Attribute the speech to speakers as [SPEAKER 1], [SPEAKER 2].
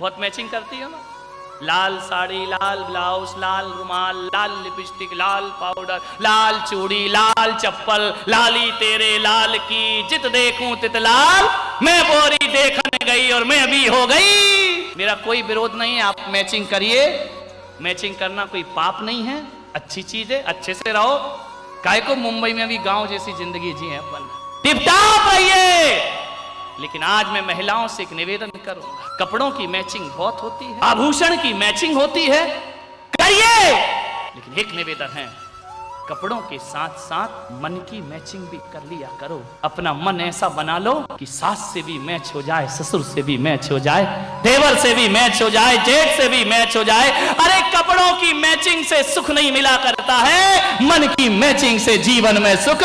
[SPEAKER 1] बहुत मैचिंग करती हो ना, लाल साड़ी, लाल ब्लाउज, लाल रुमाल, लाल लिपस्टिक, लाल पाउडर, लाल चूड़ी, लाल चप्पल, लाली तेरे लाल की, जित देखूं तित लाल, मैं बोरी देखने गई और मैं भी हो गई। मेरा कोई विरोध नहीं है, आप मैचिंग करिए, मैचिंग करना कोई पाप नहीं है, अच्छी चीज है, अच्छे से रहो। काहे को मुंबई में भी गांव जैसी जिंदगी जिए अपन, टिप-टाप रहिए। लेकिन आज मैं महिलाओं से एक निवेदन करूंगा, कपड़ों की मैचिंग बहुत होती है, आभूषण की मैचिंग होती है, करिए। लेकिन एक निवेदन है, कपड़ों के साथ साथ मन की मैचिंग भी कर लिया करो। अपना मन ऐसा बना लो कि सास से भी मैच हो जाए, ससुर से भी मैच हो जाए, देवर से भी मैच हो जाए, जेठ से भी मैच हो जाए। अरे कपड़ों की मैचिंग से सुख नहीं मिला करता है, मन की मैचिंग से जीवन में सुख